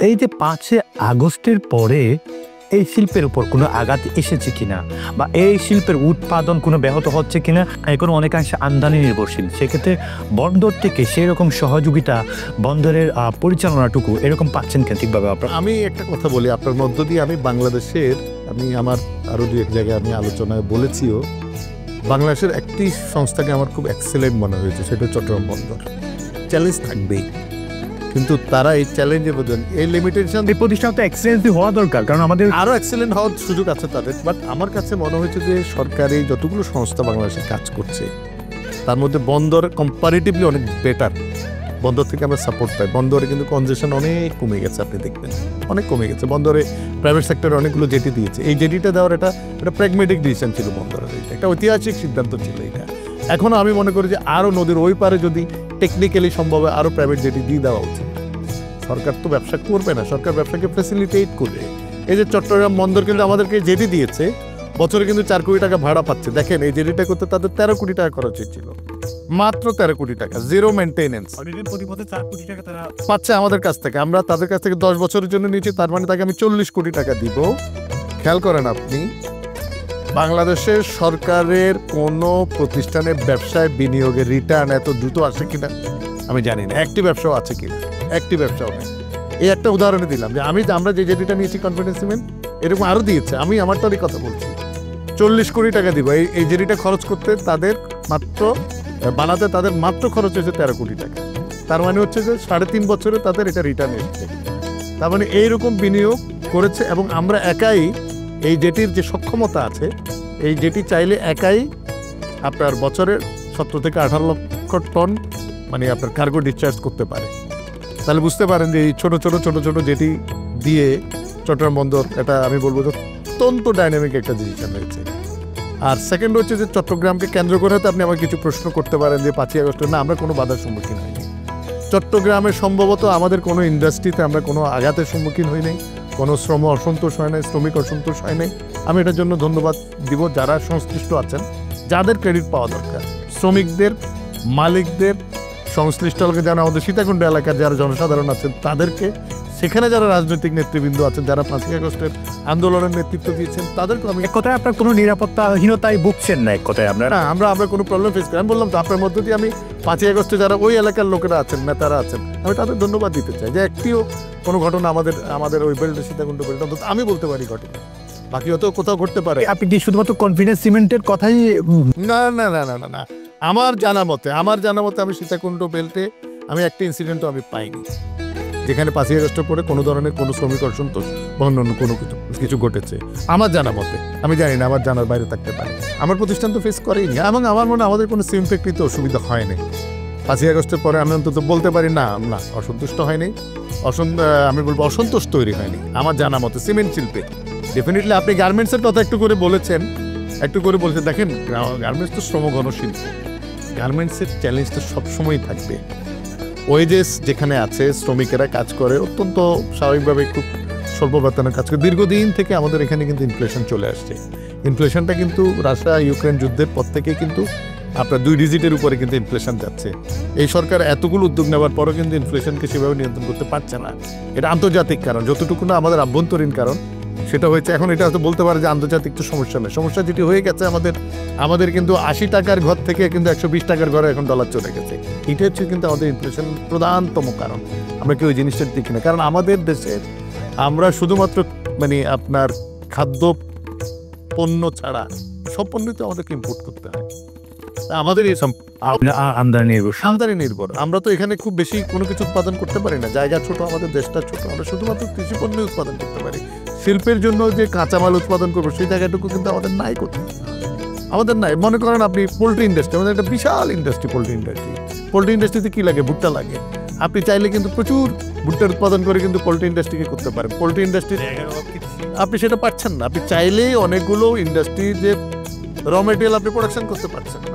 এই যে 5 আগস্টের পরে এই শিল্পের উপর কোনো আঘাত এসেছে কিনা বা এই শিল্পের উৎপাদন কোনো ব্যাহত হচ্ছে কিনা, এখন অনেকাংশে আমদানি নির্ভরশীল, সেক্ষেত্রে বন্দর থেকে সেই রকম সহযোগিতা, বন্দরের পরিচালনাটুকু এরকম পাচ্ছেন কেন ঠিকভাবে আপনারা? আমি একটা কথা বলি আপনার মধ্য দিয়ে, আমি বাংলাদেশের, আমি আমার আরও দু এক জায়গায় আমি আলোচনায় বলেছিও, বাংলাদেশের একটি সংস্থাকে আমার খুব এক্সেলেন্ট মনে হয়েছে, সেটা চট্টগ্রাম বন্দর। চ্যালেঞ্জ থাকবেই, কিন্তু তারা এই চ্যালেঞ্জের মধ্যে এই লিমিটেশন, এই প্রতিষ্ঠান তো এক্সেলেন্সি হওয়া দরকার, কারণ আমাদের আরও এক্সেলেন্ট হওয়ার সুযোগ আছে তাদের। বাট আমার কাছে মনে হয়েছে যে সরকারি যতগুলো সংস্থা বাংলাদেশে কাজ করছে তার মধ্যে বন্দর কম্পারেটিভলি অনেক বেটার। বন্দর থেকে আমরা সাপোর্ট পাই। বন্দরে কিন্তু কনজেশন অনেক কমে গেছে, আপনি দেখবেন অনেক কমে গেছে। বন্দরে প্রাইভেট সেক্টরে অনেকগুলো জেটি দিয়েছে। এই জেটিটা দেওয়ার এটা প্র্যাগমেটিক ডিসিশন ছিল বন্দরের, একটা ঐতিহাসিক সিদ্ধান্ত ছিল এটা। এখনও আমি মনে করি যে আরও নদীর ওই পারে যদি টেকনিক্যালি সম্ভব হয় আরও প্রাইভেট জেটি দিয়ে দেওয়া উচিত। সরকার তো ব্যবসা করবে না, সরকার ব্যবসাকে ফ্যাসিলিটেট করবে। এই যে চট্টগ্রাম বন্দর কিন্তু আমাদেরকে জেটি দিয়েছে, বছরে কিন্তু 4 কোটি টাকা ভাড়া পাচ্ছে। দেখেন এই জেটিটা করতে তাদের 13 কোটি টাকা খরচ হয়েছিল, মাত্র 13 কোটি টাকা, জিরো মেনটেনেন্স পাচ্ছে আমাদের কাছ থেকে। আমরা তাদের কাছ থেকে 10 বছরের জন্য নিয়েছি, তার মানে তাকে আমি 40 কোটি টাকা দিব। খেয়াল করেন আপনি, বাংলাদেশের সরকারের কোনো প্রতিষ্ঠানের ব্যবসায় বিনিয়োগের রিটার্ন এত দ্রুত আসে কিনা আমি জানি না। একটি ব্যবসাও আছে কিনা, একটি ব্যবসাও নেই। এই একটা উদাহরণে দিলাম যে আমরা যে জেটিটা নিয়েছি কনফিডেন্স সিমেন্ট, এরকম আরও দিয়েছে। আমি আমারটারই কথা বলছি, 40 কোটি টাকা দিব এই জেটিটা খরচ করতে। তাদের মাত্র বানাতে তাদের মাত্র খরচ হয়েছে 13 কোটি টাকা। তার মানে হচ্ছে যে 3.5 বছরে তাদের এটা রিটার্ন এসেছে। তার মানে এইরকম বিনিয়োগ করেছে। এবং আমরা একাই এই জেটির যে সক্ষমতা আছে, এই জেটি চাইলে একাই আপনার বছরের 17 থেকে 18 লক্ষ টন মানে আপনার কার্গো ডিসচার্জ করতে পারে। তাহলে বুঝতে পারেন যে এই ছোট ছোট জেটি দিয়ে চট্টগ্রাম বন্দর, এটা আমি বলবো যে অত্যন্ত ডাইনামিক একটা ডিসিশন হয়েছে। আর সেকেন্ড হচ্ছে যে চট্টগ্রামকে কেন্দ্র করে হয়তো আপনি আমাকে কিছু প্রশ্ন করতে পারেন যে 5ই আগস্টে না আমরা কোনো বাধার সম্মুখীন হইনি। চট্টগ্রামে সম্ভবত আমাদের কোনো ইন্ডাস্ট্রিতে আমরা কোনো আঘাতের সম্মুখীন হই নাই, কোনো শ্রম অসন্তোষ হয় নাই, শ্রমিক অসন্তোষ হয় নাই। আমি এটার জন্য ধন্যবাদ দিব যারা সংশ্লিষ্ট আছেন, যাদের ক্রেডিট পাওয়া দরকার, শ্রমিকদের, মালিকদের, সংশ্লিষ্ট যারা আমাদের সীতাকুণ্ড এলাকার যারা জনসাধারণ আছেন তাদেরকে, সেখানে যারা রাজনৈতিক নেতৃবৃন্দ আছেন, যারা 5ই আগস্টের আন্দোলনের নেতৃত্ব দিয়েছেন তাদেরকে আমি এক কথায় আপনার কোনো নিরাপত্তাহীনতায় ভুগছেন না। এক কথায় আমরা কোনো প্রবলেম ফেস করি। আমি বললাম তো আপনার মধ্য দিয়ে আমি 5ই আগস্টে যারা ওই এলাকার লোকেরা আছেন, নেতারা আছেন, আমি তাদের ধন্যবাদ দিতে চাই যে একটিও কোনো ঘটনা আমাদের ওই বেল্ট, সীতাকুণ্ড বেল্ট অন্তত আমি বলতে পারি ঘটনা। বাকি হয়তো কোথাও ঘটতে পারে। আপনি কি শুধুমাত্র কনফিডেন্স সিমেন্টের কথাই? না, আমার জানা মতে আমি সীতাকুণ্ড বেল্টে আমি একটা ইনসিডেন্টও আমি পাইনি যেখানে 5ই আগস্টের পরে কোনো ধরনের কোনো শ্রমিক অসন্তোষ বা অন্য কোনো কিছু ঘটেছে আমার জানা মতে। আমি জানি না, আমার জানার বাইরে থাকতে পারে। আমার প্রতিষ্ঠান তো ফেস করেইনি এবং আমার মনে আমাদের কোনো সিম ফ্যাক্টরিতে অসুবিধা হয়নি 5ই আগস্টের পরে। আমি অন্তত বলতে পারি না অসন্তুষ্ট হয়নি, আমি বলবো অসন্তোষ তৈরি হয়নি আমার জানা মতে সিমেন্ট শিল্পে। ডেফিনেটলি আপনি গার্মেন্টসের কথা একটু করে বলেছেন। দেখেন গার্মেন্টস তো শ্রমঘন শিল্প, গার্মেন্টসের চ্যালেঞ্জটা সবসময়ই থাকবে। ওয়েজেস যেখানে আছে, শ্রমিকেরা কাজ করে অত্যন্ত স্বাভাবিকভাবে খুব স্বল্প বেতনে কাজ করে। দীর্ঘদিন থেকে আমাদের এখানে কিন্তু ইনফ্লেশন চলে আসছে। ইনফ্লেশনটা কিন্তু রাশিয়া ইউক্রেন যুদ্ধের পর থেকে কিন্তু আপনার 2 ডিজিটের উপরে কিন্তু ইনফ্লেশন যাচ্ছে। এই সরকার এতগুলো উদ্যোগ নেওয়ার পরও কিন্তু ইনফ্লেশনকে সেভাবে নিয়ন্ত্রণ করতে পারছে না। এটা আন্তর্জাতিক কারণ, যতটুকু না আমাদের আভ্যন্তরীণ কারণ সেটা হয়েছে। এখন এটা হয়তো বলতে পারে যে আন্তর্জাতিক তো সমস্যা নেই, সমস্যা যেটি হয়ে গেছে আমাদের কিন্তু 80 টাকার ঘর থেকে কিন্তু 120 টাকার ঘরে এখন ডলার চলে গেছে। এটা হচ্ছে কিন্তু আমাদের ইনফ্লেশন প্রধানতম কারণ। আমরা কি ওই জিনিসটা দেখি না? কারণ আমাদের দেশের আমরা শুধুমাত্র মানে আপনার খাদ্য পণ্য ছাড়া সব পণ্য তো আমাদেরকে ইম্পোর্ট করতে হয়। আমাদের এই আমদানি নির্ভর। আমরা তো এখানে খুব বেশি কোনো কিছু উৎপাদন করতে পারি না, জায়গা ছোট, আমাদের দেশটা ছোট। আমরা শুধুমাত্র কৃষি পণ্য উৎপাদন করতে পারি। শিল্পের জন্য যে কাঁচামাল উৎপাদন করবো সেই জায়গাটুকু কিন্তু আমাদের নাই আমাদের নাই। মনে করেন আপনি পোলট্রি ইন্ডাস্ট্রি, আমাদের একটা বিশাল ইন্ডাস্ট্রি পোলট্রি ইন্ডাস্ট্রিতে কি লাগে? ভুট্টা লাগে। আপনি চাইলে কিন্তু প্রচুর ভুট্টার উৎপাদন করে কিন্তু পোলট্রি ইন্ডাস্ট্রিকে করতে পারেন। পোলট্রি ইন্ডাস্ট্রি আপনি সেটা পাচ্ছেন না। আপনি চাইলেই অনেকগুলো ইন্ডাস্ট্রি যে র মেটেরিয়াল আপনি প্রোডাকশন করতে পারছেন না।